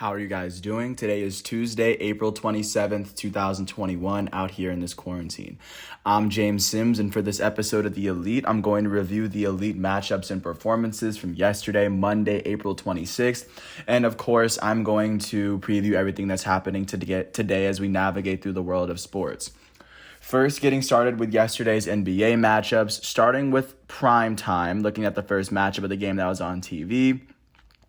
How are you guys doing? Today is Tuesday, April 27th, 2021, out here in this quarantine. I'm James Sims, and for this episode of The Elite, I'm going to review the Elite matchups and performances from yesterday, Monday, April 26th. And of course, I'm going to preview everything that's happening today as we navigate through the world of sports. First, getting started with yesterday's NBA matchups, starting with prime time, looking at the first matchup of the game that was on TV.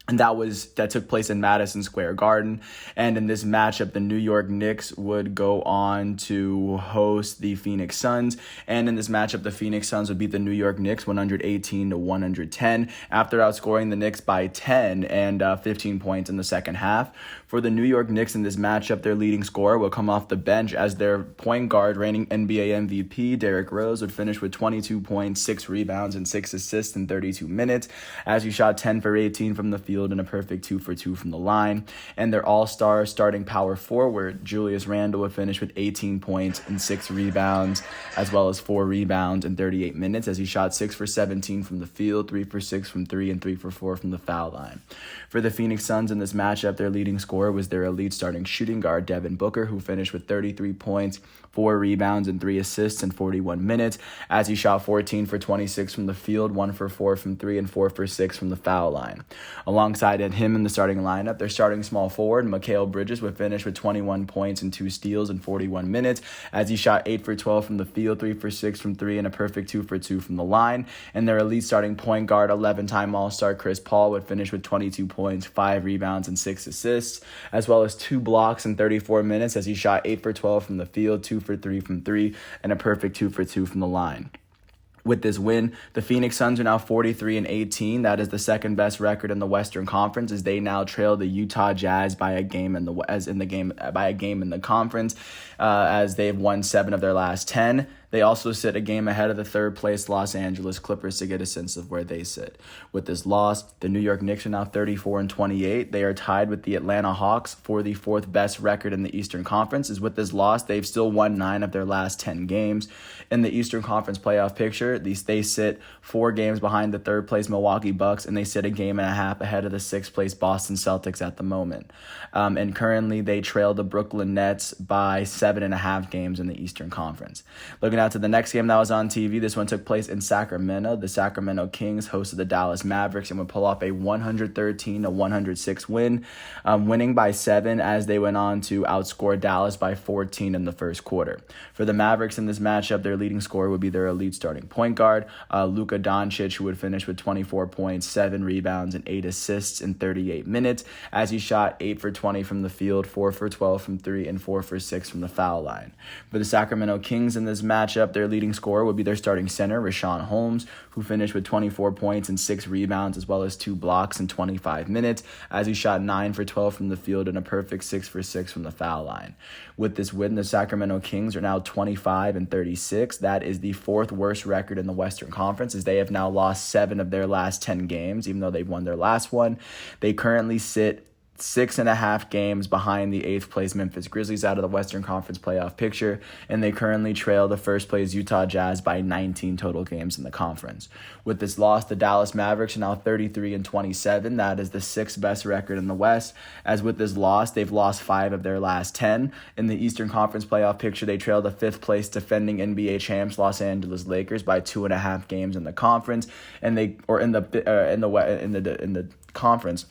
And that took place in Madison Square Garden. And in this matchup, the New York Knicks would go on to host the Phoenix Suns. And in this matchup, the Phoenix Suns would beat the New York Knicks 118-110 after outscoring the Knicks by 10 and 15 points in the second half. For the New York Knicks in this matchup, their leading scorer will come off the bench as their point guard, reigning NBA MVP, Derrick Rose, would finish with 22 points, 6 rebounds, and 6 assists in 32 minutes as he shot 10 for 18 from the field and a perfect 2 for 2 from the line. And their all-star starting power forward, Julius Randle, would finish with 18 points and 6 rebounds, as well as 4 rebounds in 38 minutes as he shot 6 for 17 from the field, 3 for 6 from 3, and 3 for 4 from the foul line. For the Phoenix Suns in this matchup, their leading scorer was their elite starting shooting guard, Devin Booker, who finished with 33 points, 4 rebounds, and 3 assists in 41 minutes as he shot 14 for 26 from the field, 1 for 4 from 3, and 4 for 6 from the foul line. Alongside him in the starting lineup, their starting small forward, Mikal Bridges, would finish with 21 points and 2 steals in 41 minutes as he shot 8 for 12 from the field, 3 for 6 from 3, and a perfect 2 for 2 from the line. And their elite starting point guard, 11-time All-Star Chris Paul, would finish with 22 points, 5 rebounds, and 6 assists, as well as 2 blocks in 34 minutes as he shot 8 for 12 from the field, 2 for 3 from 3, and a perfect 2 for 2 from the line. With this win, the Phoenix Suns are now 43-18. That is the second best record in the Western Conference, as they now trail the Utah Jazz by a game in the conference, as they've won 7 of their last 10. They also sit a game ahead of the third-place Los Angeles Clippers to get a sense of where they sit. With this loss, the New York Knicks are now 34-28. They are tied with the Atlanta Hawks for the 4th best record in the Eastern Conference. As with this loss, they've still won 9 of their last 10 games. In the Eastern Conference playoff picture, they sit 4 games behind the third-place Milwaukee Bucks, and they sit a game and a half ahead of the 6th-place Boston Celtics at the moment. And currently, they trail the Brooklyn Nets by 7.5 games in the Eastern Conference. Looking out to the next game that was on TV, this one took place in Sacramento. The Sacramento Kings hosted the Dallas Mavericks and would pull off a 113-106 win, winning by 7 as they went on to outscore Dallas by 14 in the first quarter. For the Mavericks in this matchup, their leading scorer would be their elite starting point guard, Luka Doncic, who would finish with 24 points, 7 rebounds, and 8 assists in 38 minutes as he shot 8 for 20 from the field, 4 for 12 from 3, and 4 for 6 from the foul line. For the Sacramento Kings in this matchup, their leading scorer would be their starting center, Richaun Holmes, who finished with 24 points and 6 rebounds, as well as 2 blocks in 25 minutes as he shot 9 for 12 from the field and a perfect 6 for 6 from the foul line. With this win, the Sacramento Kings are now 25-36. That is the 4th worst record in the Western Conference, as they have now lost 7 of their last 10 games, even though they've won their last one. They currently sit 6.5 games behind the 8th place Memphis Grizzlies out of the Western Conference playoff picture, and they currently trail the first place Utah Jazz by 19 total games in the conference. With this loss, the Dallas Mavericks are now 33-27. That is the 6th best record in the West, as with this loss, they've lost 5 of their last 10. In the Eastern Conference playoff picture, they trail the 5th place defending NBA champs Los Angeles Lakers by 2.5 games in the conference, and in the conference.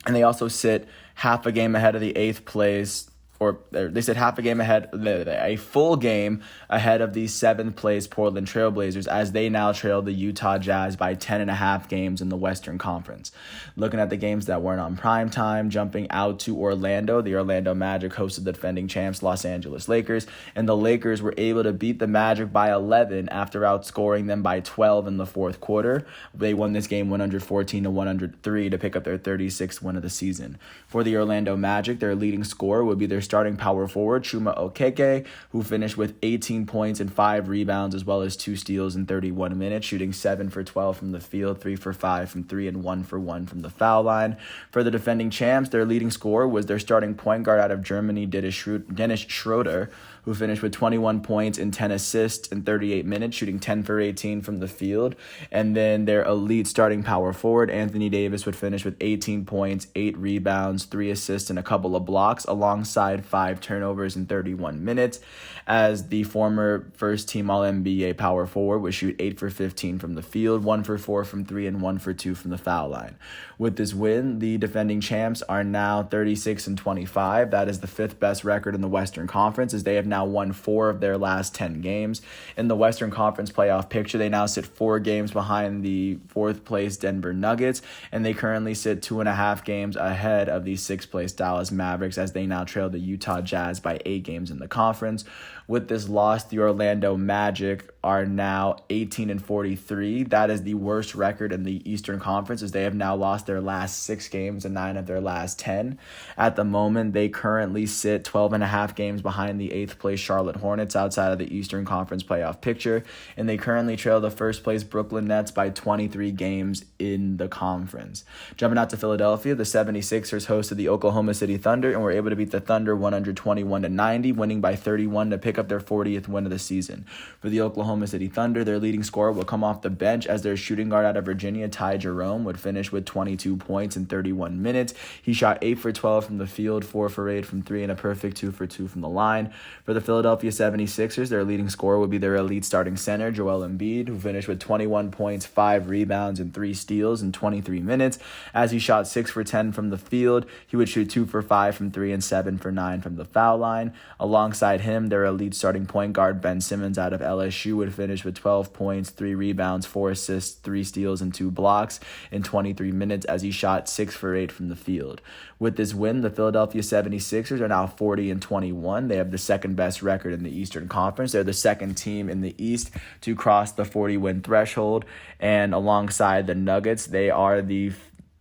And they also sit half a game ahead of the 8th place, or they sit half a game ahead, a full game ahead of the 7th place Portland Trailblazers, as they now trail the Utah Jazz by 10.5 games in the Western Conference. Looking at the games that weren't on prime time, jumping out to Orlando, the Orlando Magic hosted the defending champs Los Angeles Lakers, and the Lakers were able to beat the Magic by 11 after outscoring them by 12 in the 4th quarter. They won this game 114-103 to pick up their 36th win of the season. For the Orlando Magic, their leading scorer would be their starting power forward, Chuma Okeke, who finished with 18 points and 5 rebounds, as well as 2 steals in 31 minutes, shooting 7 for 12 from the field, 3 for 5 from 3, and 1 for 1 from the foul line. For the defending champs, their leading scorer was their starting point guard out of Germany, Dennis Schroeder, who finished with 21 points and 10 assists in 38 minutes, shooting 10 for 18 from the field. And then their elite starting power forward, Anthony Davis, would finish with 18 points, 8 rebounds, 3 assists, and a couple of blocks, alongside 5 turnovers in 31 minutes, as the former first-team All-NBA power forward would shoot 8 for 15 from the field, 1 for 4 from 3, and 1 for 2 from the foul line. With this win, the defending champs are now 36-25. That is the 5th best record in the Western Conference, as they have now won 4 of their last 10 games. In the Western Conference playoff picture, they now sit 4 games behind the 4th place Denver Nuggets, and they currently sit 2.5 games ahead of the 6th place Dallas Mavericks, as they now trail the Utah Jazz by 8 games in the conference. With this loss, the Orlando Magic are now 18-43. That is the worst record in the Eastern Conference, as they have now lost their last 6 games and 9 of their last 10. At the moment, they currently sit 12.5 games behind the 8th place Charlotte Hornets outside of the Eastern Conference playoff picture, and they currently trail the 1st place Brooklyn Nets by 23 games in the conference. Jumping out to Philadelphia, the 76ers hosted the Oklahoma City Thunder and were able to beat the Thunder 121-90, winning by 31 to pick up their 40th win of the season. For the Oklahoma City Thunder, their leading scorer will come off the bench, as their shooting guard out of Virginia, Ty Jerome, would finish with 22 points in 31 minutes. He shot 8 for 12 from the field, 4 for 8 from 3, and a perfect 2 for 2 from the line. For the Philadelphia 76ers, their leading scorer would be their elite starting center, Joel Embiid, who finished with 21 points, 5 rebounds, and 3 steals in 23 minutes. As he shot 6 for 10 from the field, he would shoot 2 for 5 from 3 and 7 for 9 from the foul line. Alongside him, their elite starting point guard, Ben Simmons out of LSU, would finish with 12 points, 3 rebounds, 4 assists, 3 steals, and 2 blocks in 23 minutes, as he shot 6 for 8 from the field. With this win, the Philadelphia 76ers are now 40-21. They have the 2nd best record in the Eastern Conference. They're the 2nd team in the East to cross the 40-win threshold, and alongside the Nuggets, they are the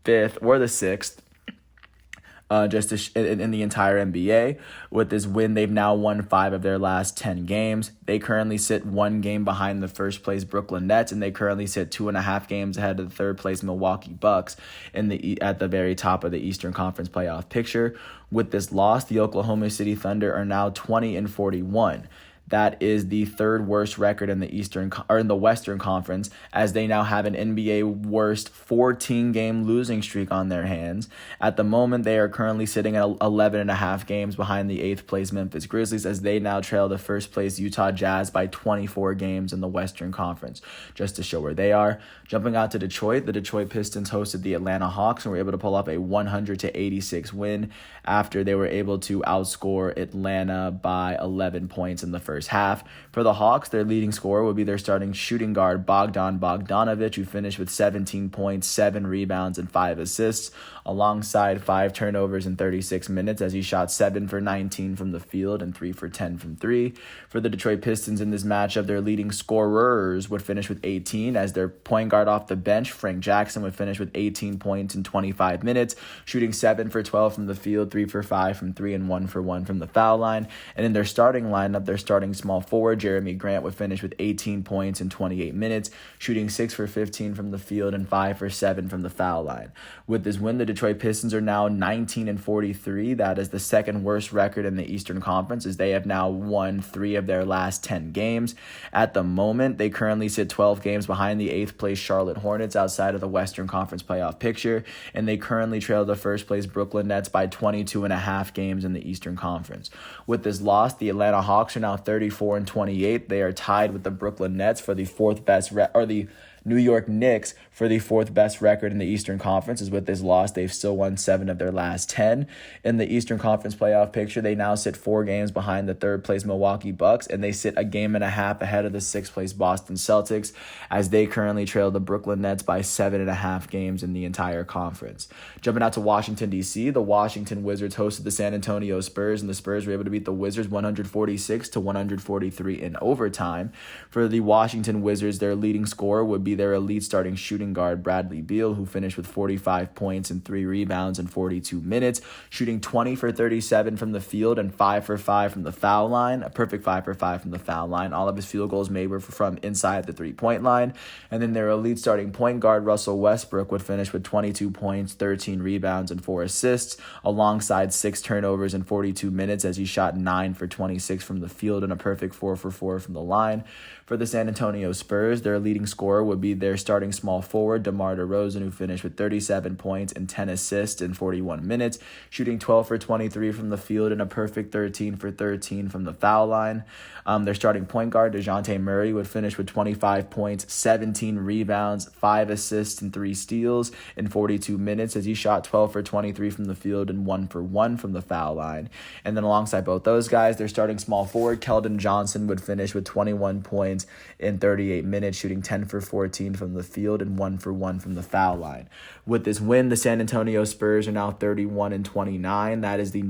5th or the 6th in the entire NBA. With this win, they've now won 5 of their last 10 games. They currently sit 1 game behind the 1st place Brooklyn Nets, and they currently sit 2.5 games ahead of the 3rd place Milwaukee Bucks at the very top of the Eastern Conference playoff picture. With this loss, the Oklahoma City Thunder are now 20-41. That is the 3rd worst record in the Western Conference, as they now have an NBA worst 14-game losing streak on their hands. At the moment, they are currently sitting at 11.5 games behind the 8th place Memphis Grizzlies, as they now trail the 1st place Utah Jazz by 24 games in the Western Conference, just to show where they are. Jumping out to Detroit, the Detroit Pistons hosted the Atlanta Hawks and were able to pull off a 100-86 win after they were able to outscore Atlanta by 11 points in the first half. For the Hawks, their leading scorer would be their starting shooting guard, Bogdan Bogdanovic, who finished with 17 points, 7 rebounds, and 5 assists, alongside 5 turnovers in 36 minutes, as he shot 7 for 19 from the field and 3 for 10 from 3. For the Detroit Pistons in this matchup, their leading scorers would finish with 18, as their point guard off the bench, Frank Jackson, would finish with 18 points in 25 minutes, shooting 7 for 12 from the field, 3 for 5 from 3, and 1 for 1 from the foul line. And in their starting lineup, their starting small forward, Jeremy Grant, would finish with 18 points in 28 minutes, shooting 6 for 15 from the field and 5 for 7 from the foul line. With this win, the Detroit Pistons are now 19-43. That is the 2nd worst record in the Eastern Conference, as they have now won 3 of their last 10 games. At the moment, they currently sit 12 games behind the 8th place Charlotte Hornets outside of the Western Conference playoff picture, and they currently trail the 1st place Brooklyn Nets by 22.5 games in the Eastern Conference. With this loss, the Atlanta Hawks are now 34-28. They are tied with the Brooklyn Nets for the 4th best the New York Knicks for the 4th best record in the Eastern Conference. Is with this loss, they've still won 7 of their last 10. In the Eastern Conference playoff picture, they now sit 4 games behind the 3rd place Milwaukee Bucks, and they sit 1.5 games ahead of the 6th place Boston Celtics, as they currently trail the Brooklyn Nets by 7.5 games in the entire conference. Jumping out to Washington, D.C., the Washington Wizards hosted the San Antonio Spurs, and the Spurs were able to beat the Wizards 146-143 in overtime. For the Washington Wizards, their leading scorer would be their elite starting shooting guard, Bradley Beal, who finished with 45 points and 3 rebounds in 42 minutes, shooting 20 for 37 from the field and 5 for 5 from the foul line, a perfect 5 for 5 from the foul line. All of his field goals made were from inside the three-point line. And then their elite starting point guard, Russell Westbrook, would finish with 22 points, 13 rebounds, and 4 assists, alongside 6 turnovers in 42 minutes as he shot 9 for 26 from the field and a perfect 4 for 4 from the line. For the San Antonio Spurs, their leading scorer would be their starting small forward, DeMar DeRozan, who finished with 37 points and 10 assists in 41 minutes, shooting 12 for 23 from the field and a perfect 13 for 13 from the foul line. Their starting point guard, DeJounte Murray, would finish with 25 points, 17 rebounds, 5 assists, and 3 steals in 42 minutes as he shot 12 for 23 from the field and 1 for 1 from the foul line. And then alongside both those guys, their starting small forward, Keldon Johnson, would finish with 21 points in 38 minutes, shooting 10 for 14 from the field and 1 for 1 from the foul line. With this win, the San Antonio Spurs are now 31-29. That is the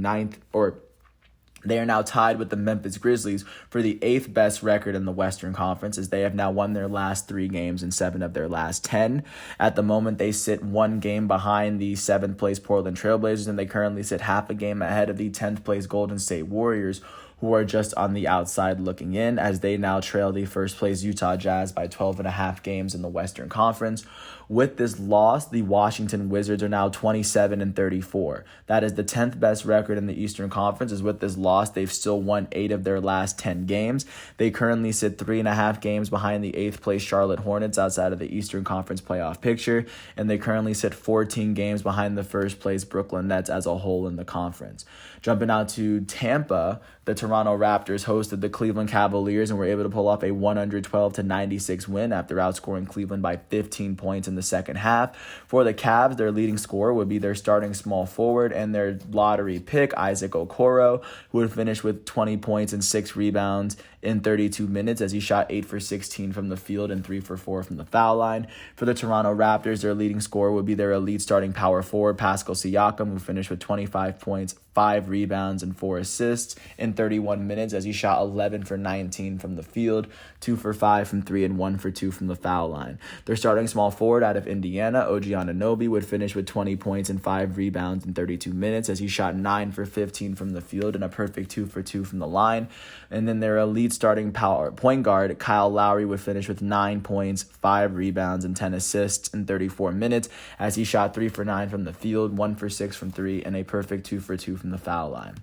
they are now tied with the Memphis Grizzlies for the 8th best record in the Western Conference, as they have now won their last 3 games and 7 of their last 10. At the moment, they sit 1 game behind the 7th place Portland Trailblazers, and they currently sit half a game ahead of the 10th place Golden State Warriors, who are just on the outside looking in, as they now trail the first place Utah Jazz by 12.5 games in the Western Conference. With this loss, the Washington Wizards are now 27-34. That is the 10th best record in the Eastern Conference, as with this loss, they've still won 8 of their last 10 games. They currently sit 3.5 games behind the 8th place Charlotte Hornets outside of the Eastern Conference playoff picture, and they currently sit 14 games behind the first place Brooklyn Nets as a whole in the conference. Jumping out to Tampa, the Toronto Raptors hosted the Cleveland Cavaliers and were able to pull off a 112-96 win after outscoring Cleveland by 15 points in the second half. For the Cavs, their leading scorer would be their starting small forward and their lottery pick, Isaac Okoro, who would finish with 20 points and 6 rebounds in 32 minutes as he shot 8 for 16 from the field and 3 for 4 from the foul line. For the Toronto Raptors, their leading scorer would be their elite starting power forward, Pascal Siakam, who finished with 25 points, 5 rebounds, and 4 assists in 31 minutes as he shot 11 for 19 from the field, 2 for 5 from 3, and 1 for 2 from the foul line. Their starting small forward out of Indiana, OG Anunoby, would finish with 20 points and 5 rebounds in 32 minutes as he shot 9 for 15 from the field and a perfect 2 for 2 from the line. And then their elite starting point guard, Kyle Lowry, would finish with 9 points, 5 rebounds, and 10 assists in 34 minutes as he shot 3 for 9 from the field, 1 for 6 from 3, and a perfect 2 for 2 from the foul line.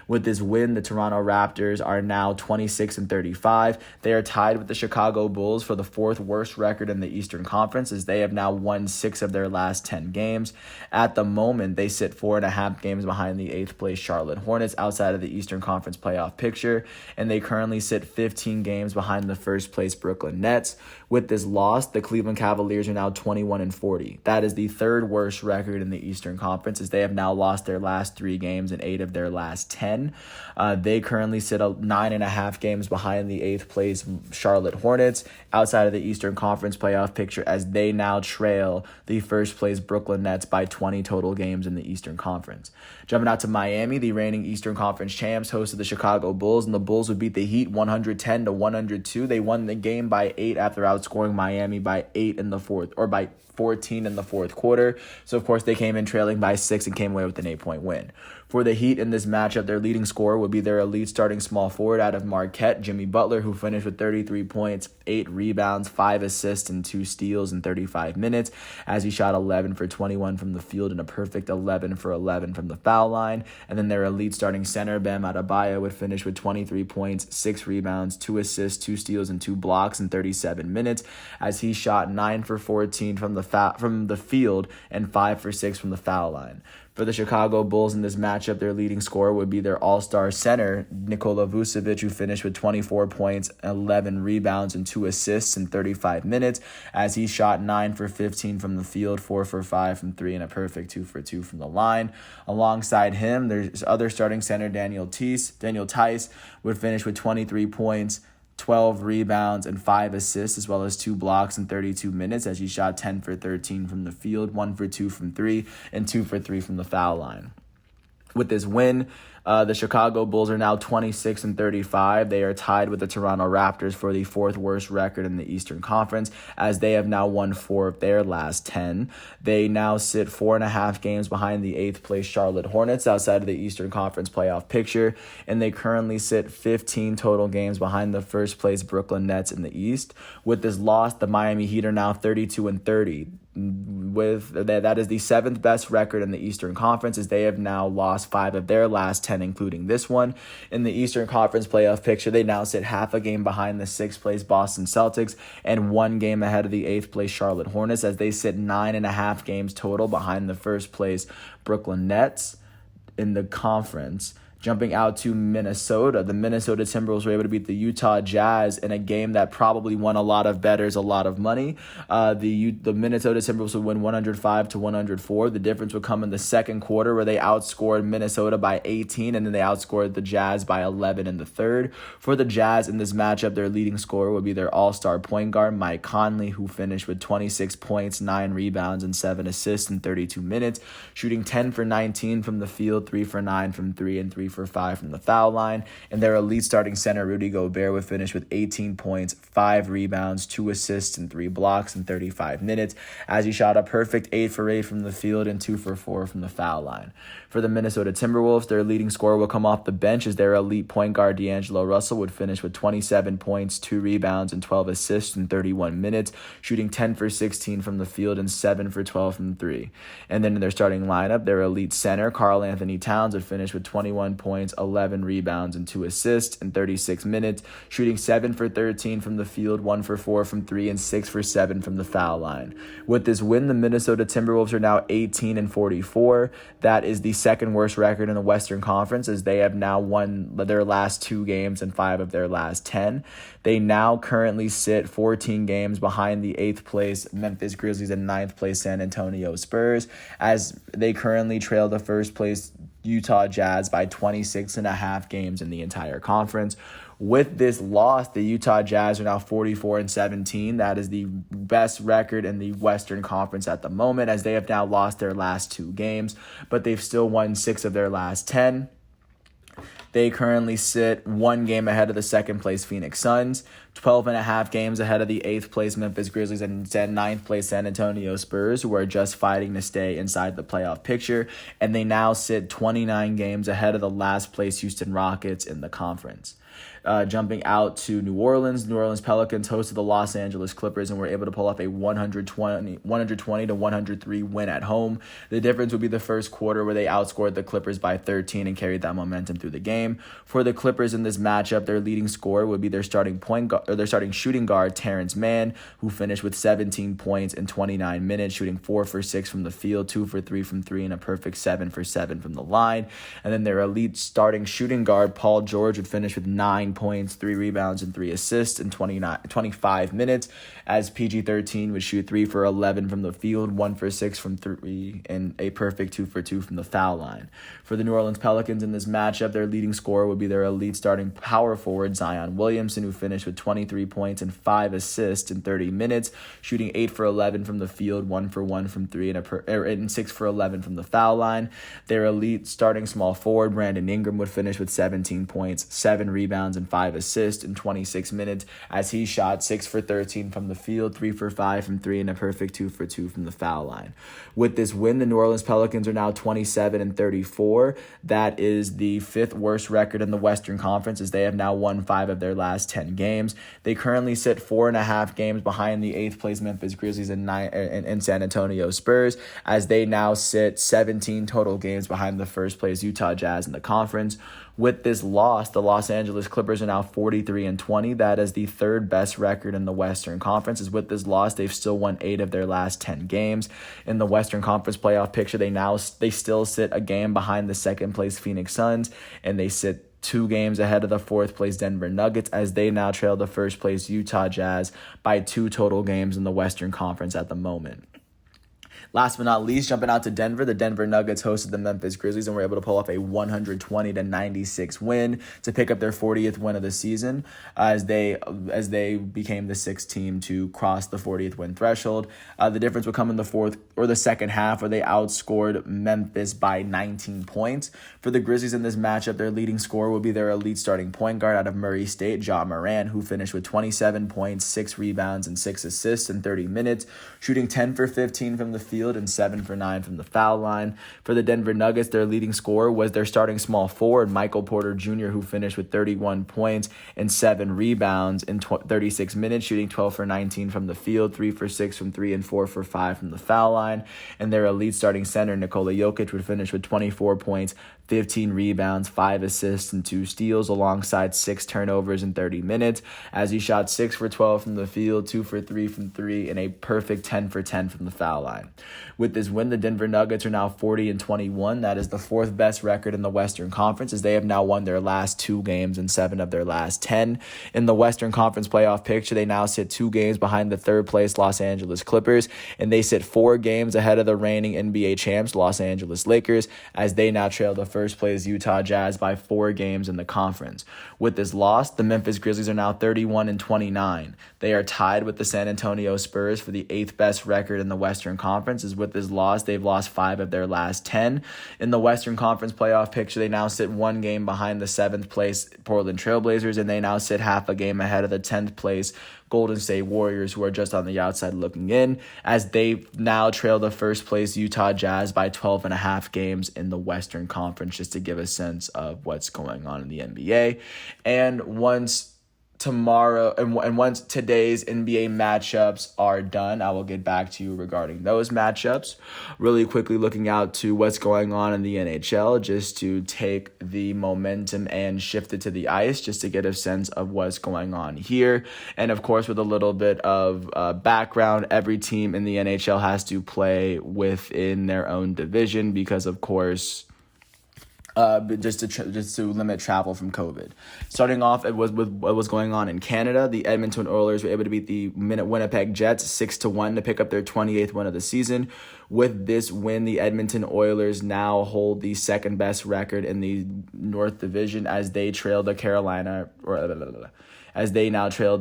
With this win, the Toronto Raptors are now 26-35. They are tied with the Chicago Bulls for the 4th worst record in the Eastern Conference, as they have now won 6 of their last 10 games. At the moment, they sit 4.5 games behind the 8th place Charlotte Hornets outside of the Eastern Conference playoff picture, and they currently sit 15 games behind the first place Brooklyn Nets. With this loss, the Cleveland Cavaliers are now 21-40. That is the 3rd worst record in the Eastern Conference, as they have now lost their last 3 games and 8 of their last 10. They currently sit 9.5 games behind the 8th place Charlotte Hornets outside of the Eastern Conference playoff picture, as they now trail the first place Brooklyn Nets by 20 total games in the Eastern Conference. Jumping out to Miami, the reigning Eastern Conference champs hosted the Chicago Bulls, and the Bulls would beat the Heat 110-102. They won the game by 8 after outscoring Miami by 8 in the fourth, or by 14 in the fourth quarter. So, of course, they came in trailing by 6 and came away with an 8-point win. For the Heat in this matchup, their leading scorer would be their elite starting small forward out of Marquette, Jimmy Butler, who finished with 33 points, 8 rebounds, 5 assists, and 2 steals in 35 minutes as he shot 11 for 21 from the field and a perfect 11 for 11 from the foul line. And then their elite starting center, Bam Adebayo, would finish with 23 points, 6 rebounds, 2 assists, 2 steals, and 2 blocks in 37 minutes as he shot 9 for 14 from the field and 5 for 6 from the foul line. For the Chicago Bulls in this matchup, their leading scorer would be their all-star center, Nikola Vucevic, who finished with 24 points, 11 rebounds, and 2 assists in 35 minutes as he shot 9 for 15 from the field, 4 for 5 from 3, and a perfect 2 for 2 from the line. Alongside him, there's other starting center, Daniel Tice, would finish with 23 points, 12 rebounds, and 5 assists, as well as 2 blocks in 32 minutes as he shot 10 for 13 from the field, 1 for 2 from 3, and 2 for 3 from the foul line. With this win, the Chicago Bulls are now 26-35. They are tied with the Toronto Raptors for the fourth worst record in the Eastern Conference, as they have now won 4 of their last 10. They now sit 4.5 games behind the 8th place Charlotte Hornets outside of the Eastern Conference playoff picture, and they currently sit 15 total games behind the first place Brooklyn Nets in the East. With this loss, the Miami Heat are now 32-30. That is the 7th best record in the Eastern Conference, as they have now lost 5 of their last 10, including this one. In the Eastern Conference playoff picture, they now sit half a game behind the 6th place Boston Celtics and 1 game ahead of the 8th place Charlotte Hornets, as they sit 9.5 games total behind the first place Brooklyn Nets in the conference. Jumping out to Minnesota, the Minnesota Timberwolves were able to beat the Utah Jazz in a game that probably won a lot of bettors a lot of money. The Minnesota Timberwolves would win 105-104. The difference would come in the second quarter, where they outscored Minnesota by 18, and then they outscored the Jazz by 11 in the third. For the Jazz in this matchup, their leading scorer would be their all-star point guard, Mike Conley, who finished with 26 points, 9 rebounds, and 7 assists in 32 minutes, shooting 10 for 19 from the field, 3 for 9 from 3, and 3 for 5 from the foul line. And their elite starting center, Rudy Gobert, would finish with 18 points, 5 rebounds, 2 assists, and 3 blocks in 35 minutes, as he shot a perfect 8 for 8 from the field and 2 for 4 from the foul line. For the Minnesota Timberwolves, their leading scorer will come off the bench, as their elite point guard, D'Angelo Russell, would finish with 27 points, 2 rebounds, and 12 assists in 31 minutes, shooting 10 for 16 from the field and 7 for 12 from 3. And then in their starting lineup, their elite center, Karl Anthony Towns, would finish with 21 points, 11 rebounds, and 2 assists in 36 minutes, shooting 7 for 13 from the field, 1 for 4 from 3, and 6 for 7 from the foul line. With this win, the Minnesota Timberwolves are now 18-44. That is the second worst record in the Western Conference, as they have now won their last 2 games and 5 of their last 10. They now currently sit 14 games behind the 8th place Memphis Grizzlies and 9th place San Antonio Spurs, as they currently trail the first place Utah Jazz by 26.5 games in the entire conference. With this loss, the Utah Jazz are now 44-17. That is the best record in the Western Conference at the moment, as they have now lost their last 2 games, but they've still won 6 of their last 10. They currently sit 1 game ahead of the second place Phoenix Suns, 12.5 games ahead of the 8th place Memphis Grizzlies, and 9th place San Antonio Spurs, who are just fighting to stay inside the playoff picture. And they now sit 29 games ahead of the last place Houston Rockets in the conference. Jumping out to New Orleans Pelicans hosted the Los Angeles Clippers and were able to pull off a 120-103 win at home. The difference would be the first quarter, where they outscored the Clippers by 13 and carried that momentum through the game. For the Clippers in this matchup, their leading scorer would be their starting shooting guard, Terrence Mann, who finished with 17 points in 29 minutes, shooting 4 for 6 from the field, 2 for 3 from 3, and a perfect 7 for 7 from the line. And then their elite starting shooting guard, Paul George, would finish with 9 points, 3 rebounds, and 3 assists in 25 minutes, as PG-13 would shoot 3 for 11 from the field, 1 for 6 from 3, and a perfect 2 for 2 from the foul line. For the New Orleans Pelicans in this matchup, their leading scorer would be their elite starting power forward, Zion Williamson, who finished with 23 points and 5 assists in 30 minutes, shooting 8 for 11 from the field, 1 for 1 from 3, and 6 for 11 from the foul line. Their elite starting small forward, Brandon Ingram, would finish with 17 points, 7 rebounds, and 5 assists in 26 minutes, as he shot 6 for 13 from the field, 3 for 5 from 3, and a perfect 2 for 2 from the foul line. With this win, the New Orleans Pelicans are now 27-34. That is the 5th worst record in the Western Conference, as they have now won 5 of their last 10 games. They currently sit 4.5 games behind the 8th place Memphis Grizzlies and San Antonio Spurs, as they now sit 17 total games behind the first place Utah Jazz in the conference. With this loss, the Los Angeles Clippers are now 43-20. That is the 3rd best record in the Western Conference. As with this loss, they've still won 8 of their last 10 games. In the Western Conference playoff picture, they still sit a game behind the second place Phoenix Suns, and they sit 2 games ahead of the 4th place Denver Nuggets, as they now trail the 1st place Utah Jazz by 2 total games in the Western Conference at the moment. Last but not least, jumping out to Denver, the Denver Nuggets hosted the Memphis Grizzlies and were able to pull off a 120-96 win to pick up their 40th win of the season as they became the sixth team to cross the 40th win threshold. The difference would come in the fourth or the second half, where they outscored Memphis by 19 points. For the Grizzlies in this matchup, their leading scorer will be their elite starting point guard out of Murray State, Ja Morant, who finished with 27 points, 6 rebounds, and 6 assists in 30 minutes, shooting 10 for 15 from the field and 7 for 9 from the foul line. For the Denver Nuggets, their leading scorer was their starting small forward, Michael Porter Jr., who finished with 31 points and 7 rebounds in 36 minutes, shooting 12 for 19 from the field, 3 for 6 from 3, and 4 for 5 from the foul line. And their elite starting center, Nikola Jokic, would finish with 24 points, 15 rebounds, 5 assists, and 2 steals, alongside 6 turnovers in 30 minutes, as he shot 6 for 12 from the field, 2 for 3 from 3, and a perfect 10 for 10 from the foul line. With this win, the Denver Nuggets are now 40-21. That is the 4th best record in the Western Conference, as they have now won their last 2 games and 7 of their last 10. In the Western Conference playoff picture, they now sit 2 games behind the 3rd place Los Angeles Clippers, and they sit 4 games ahead of the reigning NBA champs, Los Angeles Lakers, as they now trail the first place Utah Jazz by 4 games in the conference. With this loss, the Memphis Grizzlies are now 31-29. They are tied with the San Antonio Spurs for the 8th best record in the Western Conference, as with this loss, they've lost 5 of their last 10. In the Western Conference playoff picture, they now sit 1 game behind the 7th place Portland Trailblazers, and they now sit half a game ahead of the 10th place Golden State Warriors, who are just on the outside looking in, as they now trail the first place Utah Jazz by 12.5 games in the Western Conference, just to give a sense of what's going on in the NBA. And once today's NBA matchups are done, I will get back to you regarding those matchups. Really quickly looking out to what's going on in the NHL, just to take the momentum and shift it to the ice, just to get a sense of what's going on here. And of course, with a little bit of background, every team in the NHL has to play within their own division because, of course, just to limit travel from COVID. Starting off, it was with what was going on in Canada. The Edmonton Oilers were able to beat the Winnipeg Jets 6-1 to pick up their 28th win of the season. With this win, the Edmonton Oilers now hold the 2nd best record in the North Division, as they trail the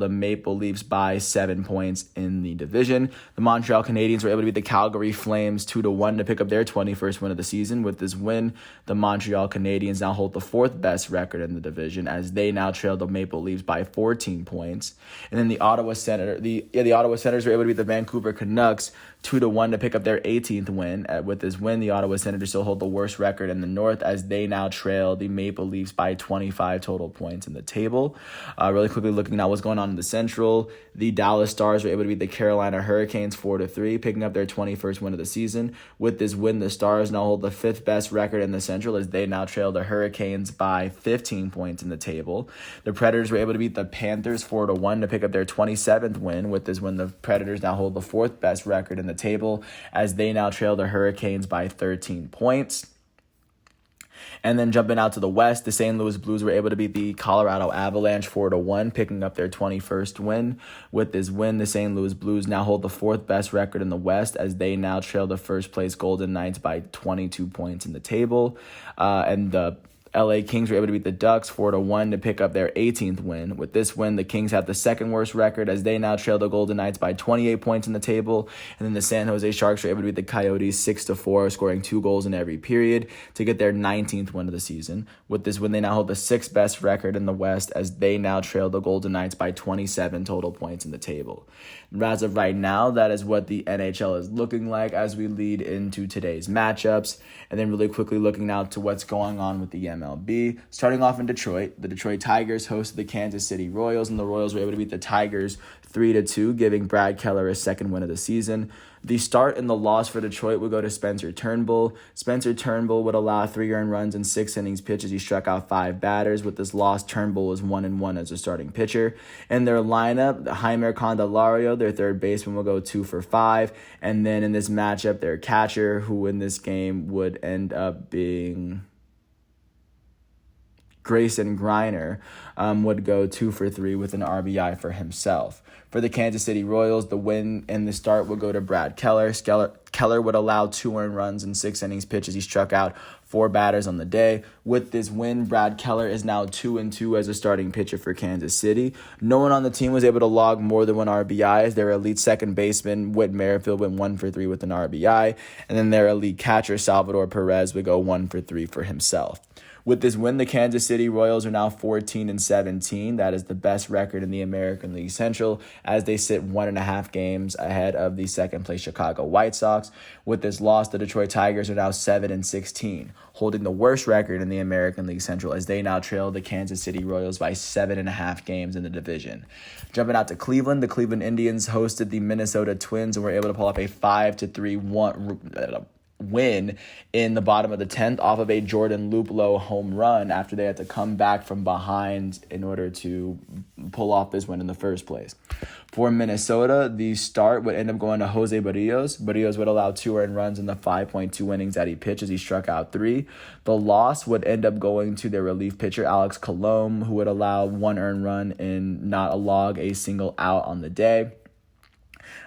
Maple Leafs by 7 points in the division. The Montreal Canadiens were able to beat the Calgary Flames 2-1 to pick up their 21st win of the season. With this win, the Montreal Canadiens now hold the 4th best record in the division, as they now trail the Maple Leafs by 14 points. And then the Ottawa Senators were able to beat the Vancouver Canucks 2-1 to pick up their 18th win. With this win, the Ottawa Senators still hold the worst record in the North, as they now trail the Maple Leafs by 25 total points in the table. Really quickly looking at what's going on in the Central, the Dallas Stars were able to beat the Carolina Hurricanes 4-3, picking up their 21st win of the season. With this win, the Stars now hold the 5th best record in the Central, as they now trail the Hurricanes by 15 points in the table. The Predators were able to beat the Panthers 4-1 to pick up their 27th win. With this win, the Predators now hold the 4th best record in the table, as they now trail the Hurricanes by 13 points. And then jumping out to the West, the St. Louis Blues were able to beat the Colorado Avalanche 4-1, picking up their 21st win. With this win, the St. Louis Blues now hold the 4th best record in the West, as they now trail the first place Golden Knights by 22 points in the table. And the LA Kings were able to beat the Ducks 4-1 to pick up their 18th win. With this win, the Kings have the 2nd worst record, as they now trail the Golden Knights by 28 points in the table. And then the San Jose Sharks were able to beat the Coyotes 6-4, scoring 2 goals in every period to get their 19th win of the season. With this win, they now hold the 6th best record in the West, as they now trail the Golden Knights by 27 total points in the table. As of right now, that is what the NHL is looking like as we lead into today's matchups. And then really quickly looking out to what's going on with the MLB. Starting off in Detroit, the Detroit Tigers hosted the Kansas City Royals, and the Royals were able to beat the Tigers 3-2, giving Brad Keller his 2nd win of the season. The start and the loss for Detroit would go to Spencer Turnbull. Spencer Turnbull would allow 3 earned runs in 6 innings pitched as he struck out 5 batters. With this loss, Turnbull was 1-1 as a starting pitcher. In their lineup, Jeimer Candelario, their third baseman, will go 2 for 5. And then in this matchup, their catcher, who in this game would end up being Grayson Greiner, would go 2 for 3 with an RBI for himself. For the Kansas City Royals, the win and the start will go to Brad Keller. Keller would allow 2 earned runs in 6 innings pitched as he struck out 4 batters on the day. With this win, Brad Keller is now 2-2 as a starting pitcher for Kansas City. No one on the team was able to log more than 1 RBI, as their elite second baseman, Whit Merrifield, went 1 for 3 with an RBI, and then their elite catcher, Salvador Perez, would go 1 for 3 for himself. With this win, the Kansas City Royals are now 14-17. That is the best record in the American League Central, as they sit 1.5 games ahead of the second-place Chicago White Sox. With this loss, the Detroit Tigers are now 7-16, holding the worst record in the American League Central, as they now trail the Kansas City Royals by 7.5 games in the division. Jumping out to Cleveland, the Cleveland Indians hosted the Minnesota Twins and were able to pull off a 5-3 win in the bottom of the 10th off of a Jordan Luplow home run after they had to come back from behind in order to pull off this win in the first place. For Minnesota, the start would end up going to Jose Barrios. Barrios would allow 2 earned runs in the 5.2 innings that he pitched as he struck out 3. The loss would end up going to their relief pitcher, Alex Colomé, who would allow 1 earned run and not log a single out on the day.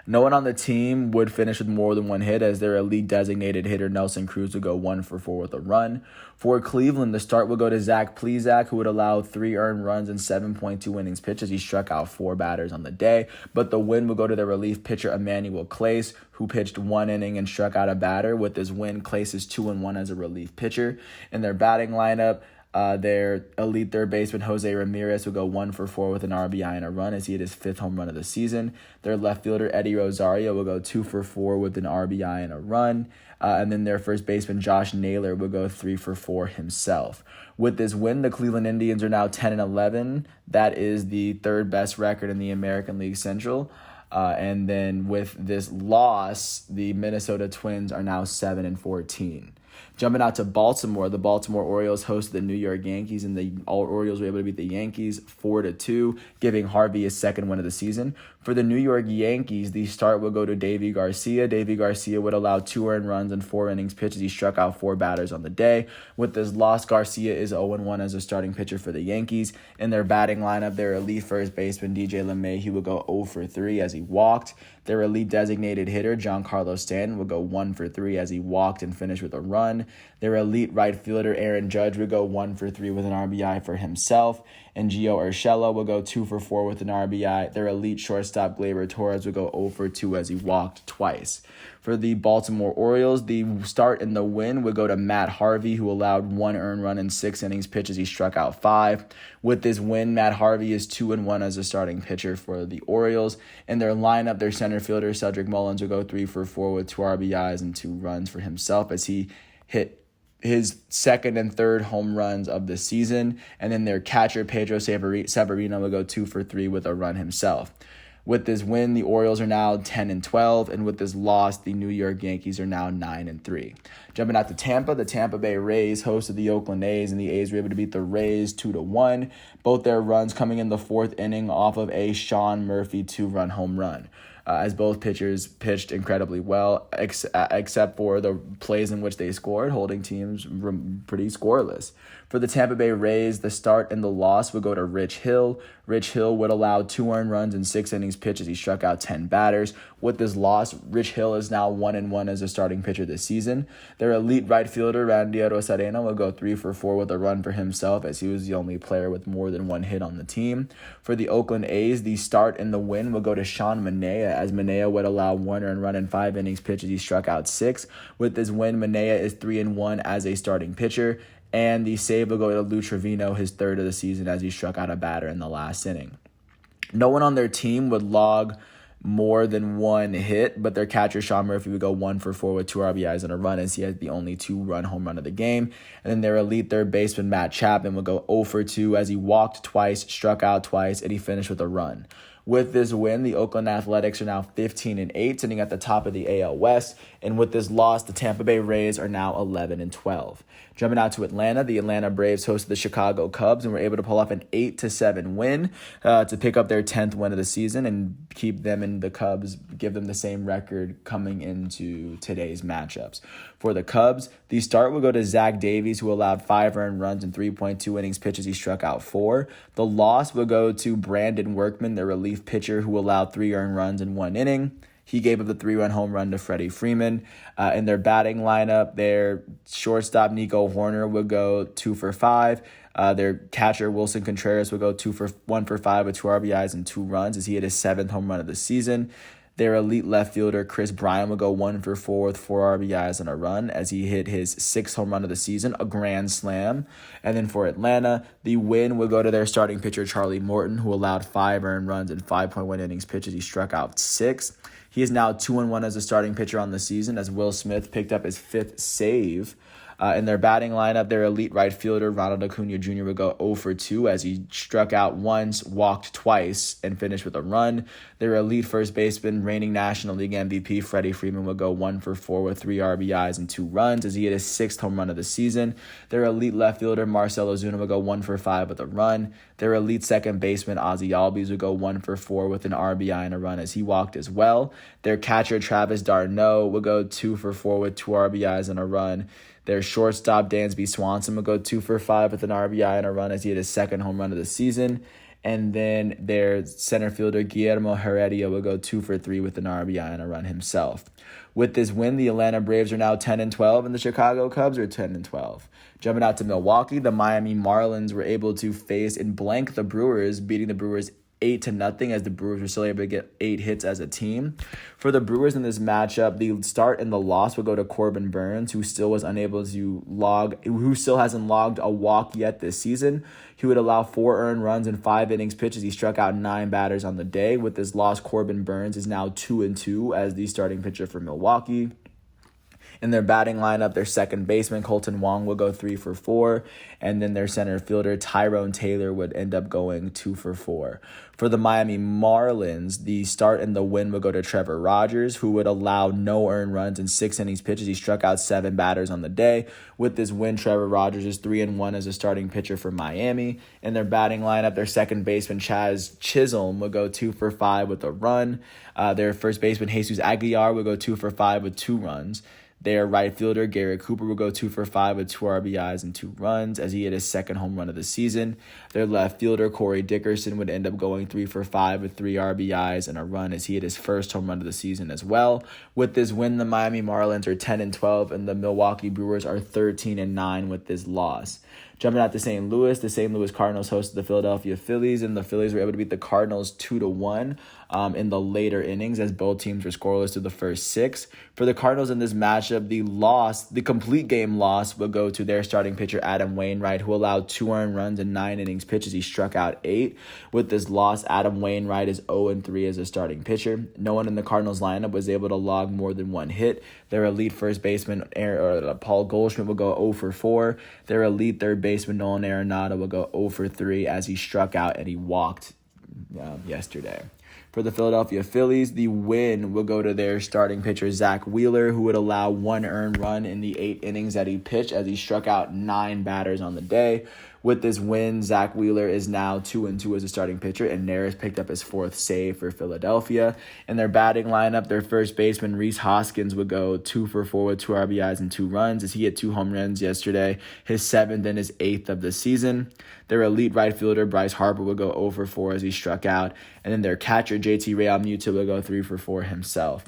No one on the team would finish with more than 1 hit, as their elite designated hitter Nelson Cruz would go 1 for 4 with a run. For Cleveland, the start would go to Zach Plesac, who would allow 3 earned runs in 7.2 innings pitched as he struck out 4 batters on the day. But the win would go to their relief pitcher Emmanuel Clase, who pitched 1 inning and struck out a batter. With this win, Clase is 2-1 as a relief pitcher. In their batting lineup, their elite third baseman Jose Ramirez will go 1 for 4 with an RBI and a run as he hit his 5th home run of the season. Their left fielder Eddie Rosario will go 2 for 4 with an RBI and a run. And then their first baseman Josh Naylor will go 3 for 4 himself. With this win, the Cleveland Indians are now 10-11. That is the 3rd best record in the American League Central. And then with this loss, the Minnesota Twins are now 7-14. Jumping out to Baltimore, the Baltimore Orioles hosted the New York Yankees, and the Orioles were able to beat the Yankees 4-2, giving Harvey his 2nd win of the season. For the New York Yankees, the start will go to Davy Garcia. Davy Garcia would allow 2 earned runs in 4 innings pitched as he struck out 4 batters on the day. With this loss, Garcia is 0-1 as a starting pitcher for the Yankees. In their batting lineup, their elite first baseman DJ LeMay would go 0 for 3 as he walked. Their elite designated hitter Giancarlo Stanton would go 1 for 3 as he walked and finished with a run. Their elite right fielder Aaron Judge would go 1 for 3 with an RBI for himself. And Gio Urshela will go 2 for 4 with an RBI. Their elite shortstop Gleyber Torres would go 0 for 2 as he walked twice. For the Baltimore Orioles, the start and the win would go to Matt Harvey, who allowed 1 earned run in 6 innings pitched as he struck out 5. With this win, Matt Harvey is 2-1 as a starting pitcher for the Orioles. In their lineup, their center fielder Cedric Mullins will go 3 for 4 with 2 RBIs and 2 runs for himself as he hit his 2nd and 3rd home runs of the season. And then their catcher, Pedro Severino, will go 2 for 3 with a run himself. With this win, the Orioles are now 10-12, and with this loss, the New York Yankees are now 9-3. Jumping out to Tampa, the Tampa Bay Rays hosted the Oakland A's, and the A's were able to beat the Rays 2-1. Both their runs coming in the 4th inning off of a Sean Murphy 2-run home run. As both pitchers pitched incredibly well, except for the plays in which they scored, holding teams pretty scoreless. For the Tampa Bay Rays, the start and the loss would go to Rich Hill. Rich Hill would allow 2 earned runs in 6 innings pitched as he struck out 10 batters. With this loss, Rich Hill is now 1-1 as a starting pitcher this season. Their elite right fielder, Randy Arozarena, will go 3 for 4 with a run for himself, as he was the only player with more than 1 hit on the team. For the Oakland A's, the start and the win will go to Sean Manaea, as Manaea would allow 1 earned run in 5 innings pitched as he struck out 6. With this win, Manaea is 3-1 as a starting pitcher. And the save will go to Lou Trevino, his 3rd of the season, as he struck out a batter in the last inning. No one on their team would log more than 1 hit, but their catcher, Sean Murphy, would go 1 for 4 with 2 RBIs and a run, as he had the only 2-run home run of the game. And then their elite third baseman, Matt Chapman, would go 0 for 2 as he walked twice, struck out twice, and he finished with a run. With this win, the Oakland Athletics are now 15-8, sitting at the top of the AL West. And with this loss, the Tampa Bay Rays are now 11-12. Jumping out to Atlanta, the Atlanta Braves hosted the Chicago Cubs and were able to pull off an 8-7 win to pick up their 10th win of the season and keep them and the Cubs, give them the same record coming into today's matchups. For the Cubs, the start will go to Zach Davies, who allowed 5 earned runs in 3.2 innings pitched as he struck out 4. The loss will go to Brandon Workman, the relief pitcher, who allowed 3 earned runs in 1 inning. He gave up the 3-run home run to Freddie Freeman. In their batting lineup, their shortstop Nico Horner would go 2 for 5. Their catcher Wilson Contreras would go 1 for 5 with 2 RBIs and 2 runs as he hit his 7th home run of the season. Their elite left fielder Chris Bryant would go 1 for 4 with 4 RBIs and a run as he hit his 6th home run of the season, a grand slam. And then for Atlanta, the win would go to their starting pitcher Charlie Morton, who allowed 5 earned runs in 5.1 innings pitched. He struck out 6. He is now 2-1 as a starting pitcher on the season as Will Smith picked up his 5th save. In their batting lineup, their elite right fielder, Ronald Acuna Jr., would go 0 for 2 as he struck out once, walked twice, and finished with a run. Their elite first baseman, reigning National League MVP, Freddie Freeman, would go 1 for 4 with 3 RBIs and 2 runs as he hit his 6th home run of the season. Their elite left fielder, Marcell Ozuna, would go 1 for 5 with a run. Their elite second baseman, Ozzie Albies, would go 1 for 4 with an RBI and a run as he walked as well. Their catcher, Travis d'Arnaud, would go 2 for 4 with 2 RBIs and a run. Their shortstop, Dansby Swanson, would go 2 for 5 with an RBI and a run as he hit his 2nd home run of the season. And then their center fielder, Guillermo Heredia, would go 2 for 3 with an RBI and a run himself. With this win, the Atlanta Braves are now 10-12, and the Chicago Cubs are 10-12. Jumping out to Milwaukee, the Miami Marlins were able to face and blank the Brewers, beating the Brewers 8-0 as the Brewers were still able to get 8 hits as a team. For the Brewers in this matchup, the start and the loss would go to Corbin Burns, who still hasn't logged a walk yet this season. He would allow 4 earned runs in 5 innings pitched as he struck out 9 batters on the day. With this loss, Corbin Burns is now 2-2 as the starting pitcher for Milwaukee. In their batting lineup, their second baseman, Colton Wong, would go 3 for 4. And then their center fielder, Tyrone Taylor, would end up going 2 for 4. For the Miami Marlins, the start and the win would go to Trevor Rogers, who would allow no earned runs in 6 innings pitched. He struck out 7 batters on the day. With this win, Trevor Rogers is 3-1 as a starting pitcher for Miami. In their batting lineup, their second baseman, Chaz Chisholm, would go 2 for 5 with a run. Their first baseman, Jesus Aguilar, would go 2 for 5 with 2 runs. Their right fielder, Garrett Cooper, will go 2 for 5 with 2 RBIs and 2 runs as he hit his 2nd home run of the season. Their left fielder, Corey Dickerson, would end up going 3 for 5 with 3 RBIs and a run as he hit his 1st home run of the season as well. With this win, the Miami Marlins are 10-12 and the Milwaukee Brewers are 13-9 with this loss. Jumping out to St. Louis, the St. Louis Cardinals hosted the Philadelphia Phillies, and the Phillies were able to beat the Cardinals 2-1 in the later innings as both teams were scoreless through the first 6. For the Cardinals in this matchup, the complete game loss would go to their starting pitcher, Adam Wainwright, who allowed 2 earned runs in 9 innings pitched as he struck out 8. With this loss, Adam Wainwright is 0-3 as a starting pitcher. No one in the Cardinals lineup was able to log more than 1 hit. Their elite first baseman, Paul Goldschmidt, would go 0 for 4. Their elite third baseman, Nolan Arenado, would go 0 for 3 as he struck out and he walked yesterday. For the Philadelphia Phillies, the win will go to their starting pitcher, Zach Wheeler, who would allow 1 earned run in the 8 innings that he pitched as he struck out 9 batters on the day. With this win, Zach Wheeler is now 2-2 as a starting pitcher, and Neris picked up his 4th save for Philadelphia. In their batting lineup, their first baseman, Rhys Hoskins, would go 2 for 4 with 2 RBIs and 2 runs as he hit 2 home runs yesterday, his 7th and his 8th of the season. Their elite right fielder, Bryce Harper, would go 0 for 4 as he struck out, and then their catcher, JT Realmuto, would go 3 for 4 himself.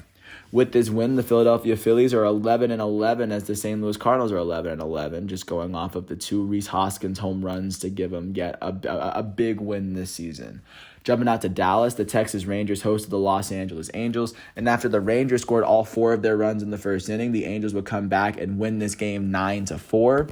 With this win, the Philadelphia Phillies are 11-11 as the St. Louis Cardinals are 11-11, just going off of the 2 Rhys Hoskins home runs to give them a big win this season. Jumping out to Dallas, the Texas Rangers hosted the Los Angeles Angels, and after the Rangers scored all 4 of their runs in the first inning, the Angels would come back and win this game 9-4.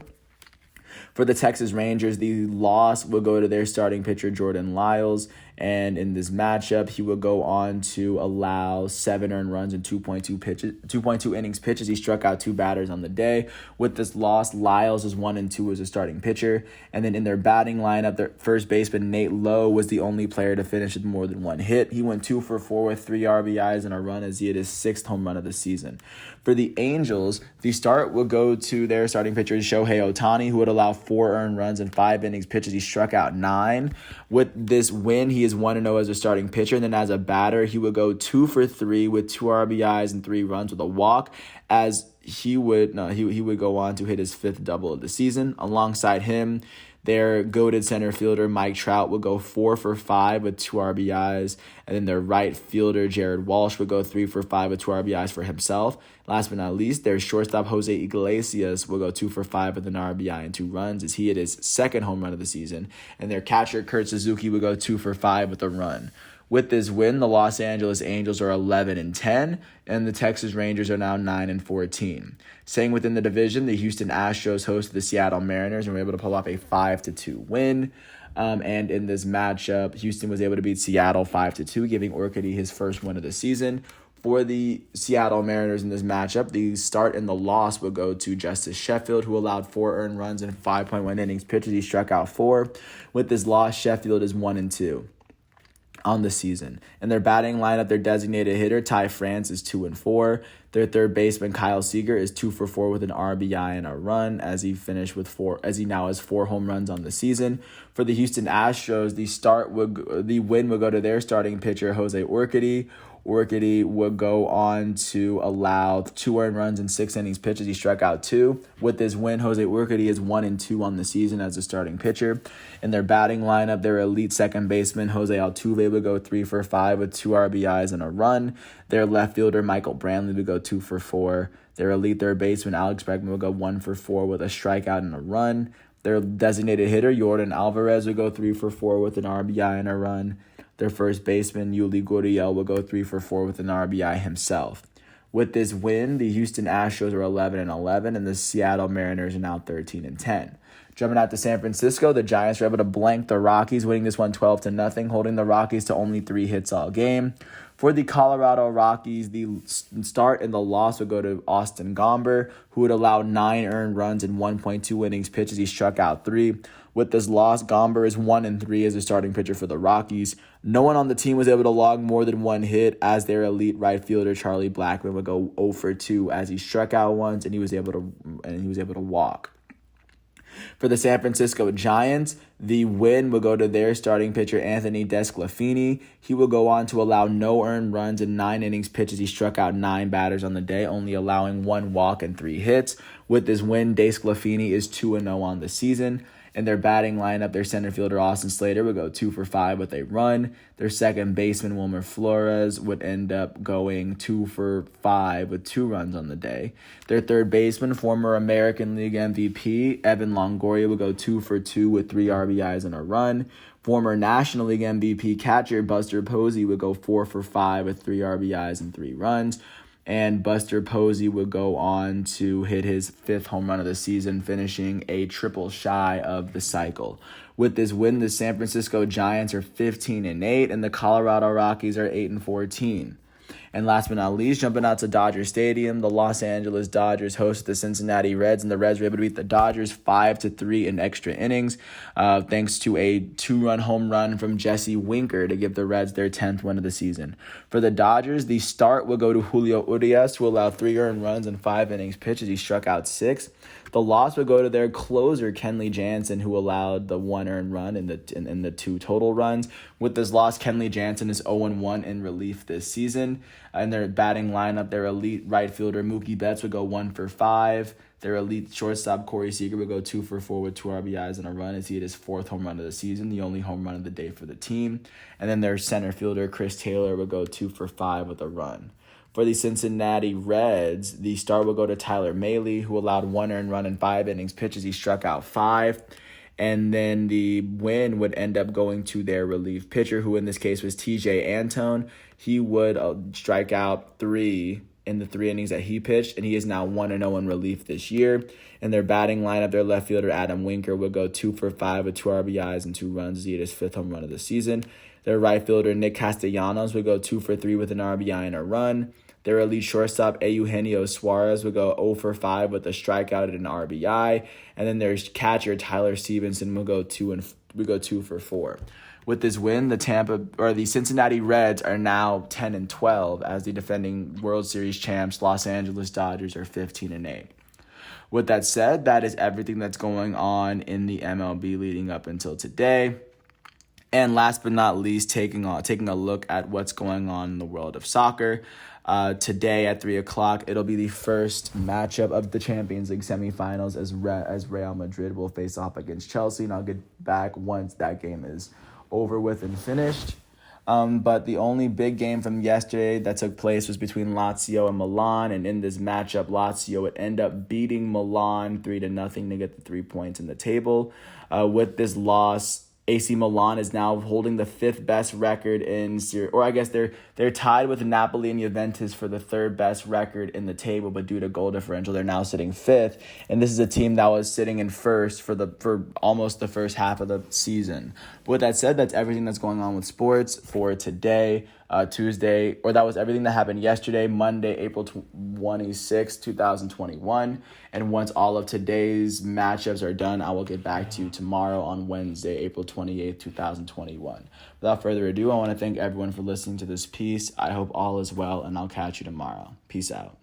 For the Texas Rangers, the loss will go to their starting pitcher, Jordan Lyles. And in this matchup, he will go on to allow 7 earned runs and 2.2 innings pitches. He struck out 2 batters on the day. With this loss, Lyles is 1-2 as a starting pitcher. And then in their batting lineup, their first baseman, Nate Lowe, was the only player to finish with more than 1 hit. He went 2 for 4 with 3 RBIs and a run as he hit his 6th home run of the season. For the Angels, the start will go to their starting pitcher, Shohei Ohtani, who would allow 4 earned runs in 5 innings pitches. He struck out 9. With this win, he is 1-0 as a starting pitcher, and then as a batter, he would go 2 for 3 with 2 RBIs and 3 runs with a walk, as he would go on to hit his 5th double of the season. Alongside him, Their goated center fielder, Mike Trout, would go 4 for 5 with 2 RBIs. And then their right fielder, Jared Walsh, would go 3 for 5 with 2 RBIs for himself. Last but not least, their shortstop, Jose Iglesias, will go 2 for 5 with an RBI and 2 runs as he hit his second home run of the season. And their catcher, Kurt Suzuki, would go 2 for 5 with a run. With this win, the Los Angeles Angels are 11-10, and the Texas Rangers are now 9-14. Staying within the division, the Houston Astros hosted the Seattle Mariners and were able to pull off a 5-2 win. And in this matchup, Houston was able to beat Seattle 5-2, giving Urquidy his first win of the season. For the Seattle Mariners in this matchup, the start and the loss will go to Justice Sheffield, who allowed 4 earned runs in 5.1 innings pitched. He struck out 4. With this loss, Sheffield is 1-2 on the season. In their batting lineup, their designated hitter, Ty France, is 2-4. Their third baseman, Kyle Seager, is 2 for 4 with an RBI and a run as he now has 4 home runs on the season. For the Houston Astros, the win would go to their starting pitcher, Jose Urquidy. Urquidy would go on to allow 2 earned runs in 6 innings pitched as he struck out 2. With this win, Jose Urquidy is 1-2 on the season as a starting pitcher. In their batting lineup, their elite second baseman, Jose Altuve, would go 3 for 5 with 2 RBIs and a run. Their left fielder, Michael Brantley, would go 2 for 4. Their elite third baseman, Alex Bregman, would go 1 for 4 with a strikeout and a run. Their designated hitter, Jordan Alvarez, would go 3 for 4 with an RBI and a run. Their first baseman, Yuli Gurriel, will go 3 for 4 with an RBI himself. With this win, the Houston Astros are 11-11, and the Seattle Mariners are now 13-10. Jumping out to San Francisco, the Giants were able to blank the Rockies, winning this one 12-0, holding the Rockies to only 3 hits all game. For the Colorado Rockies, the start and the loss would go to Austin Gomber, who would allow 9 earned runs in 1.2 innings pitched as he struck out 3. With this loss, Gomber is 1-3 as a starting pitcher for the Rockies. No one on the team was able to log more than 1 hit as their elite right fielder, Charlie Blackmon, would go 0 for 2 as he struck out once and he was able to walk. For the San Francisco Giants, the win will go to their starting pitcher, Anthony Desclafini. He will go on to allow no earned runs in 9 innings pitched as he struck out 9 batters on the day, only allowing 1 walk and 3 hits. With this win, Desclafini is 2-0 on the season. In their batting lineup, their center fielder, Austin Slater, would go 2 for 5 with a run. Their second baseman, Wilmer Flores, would end up going 2 for 5 with 2 runs on the day. Their third baseman, former American League MVP, Evan Longoria, would go 2 for 2 with 3 RBIs and a run. Former National League MVP catcher, Buster Posey, would go 4 for 5 with 3 RBIs and 3 runs. And Buster Posey would go on to hit his 5th home run of the season, finishing a triple shy of the cycle. With this win, the San Francisco Giants are 15-8, and the Colorado Rockies are 8-14. And last but not least, jumping out to Dodger Stadium, the Los Angeles Dodgers hosted the Cincinnati Reds, and the Reds were able to beat the Dodgers 5-3 in extra innings, thanks to a 2-run home run from Jesse Winker to give the Reds their 10th win of the season. For the Dodgers, the start will go to Julio Urias, who allowed 3 earned runs in 5 innings pitched as he struck out 6. The loss would go to their closer, Kenley Jansen, who allowed the 1 earned run in the 2 total runs. With this loss, Kenley Jansen is 0-1 in relief this season. In their batting lineup, their elite right fielder, Mookie Betts, would go 1 for 5. Their elite shortstop, Corey Seager, would go 2 for 4 with 2 RBIs and a run as he hit his 4th home run of the season, the only home run of the day for the team. And then their center fielder, Chris Taylor, would go 2 for 5 with a run. For the Cincinnati Reds, the start will go to Tyler Mahle, who allowed 1 earned run in 5 innings pitched as he struck out 5. And then the win would end up going to their relief pitcher, who in this case was TJ Antone. He would strike out 3 in the 3 innings that he pitched, and he is now 1-0 in relief this year. In their batting lineup, their left fielder, Adam Winker, would go 2 for 5 with 2 RBIs and 2 runs as he hit his 5th home run of the season. Their right fielder, Nick Castellanos, would go 2 for 3 with an RBI and a run. Their elite shortstop, Eugenio Suarez, would go 0 for 5 with a strikeout and an RBI. And then their catcher, Tyler Stevenson, would go 2 for 4. With this win, the Cincinnati Reds are now 10-12 as the defending World Series champs, Los Angeles Dodgers, are 15-8. With that said, that is everything that's going on in the MLB leading up until today. And last but not least, taking a look at what's going on in the world of soccer. Today at 3 o'clock, it'll be the first matchup of the Champions League semifinals as Real Madrid will face off against Chelsea. And I'll get back once that game is over with and finished. But the only big game from yesterday that took place was between Lazio and Milan. And in this matchup, Lazio would end up beating Milan 3-0 to get the 3 points in the table. With this loss, AC Milan is now holding the 5th best record in Serie, or I guess they're tied with Napoli and Juventus for the 3rd best record in the table, but due to goal differential, they're now sitting 5th. And this is a team that was sitting in first for almost the first half of the season. But with that said, that's everything that's going on with sports for today. Tuesday, or that was everything that happened yesterday, Monday, April 26, 2021. And once all of today's matchups are done, I will get back to you tomorrow on Wednesday, April 28th, 2021. Without further ado, I want to thank everyone for listening to this piece. I hope all is well, and I'll catch you tomorrow. Peace out.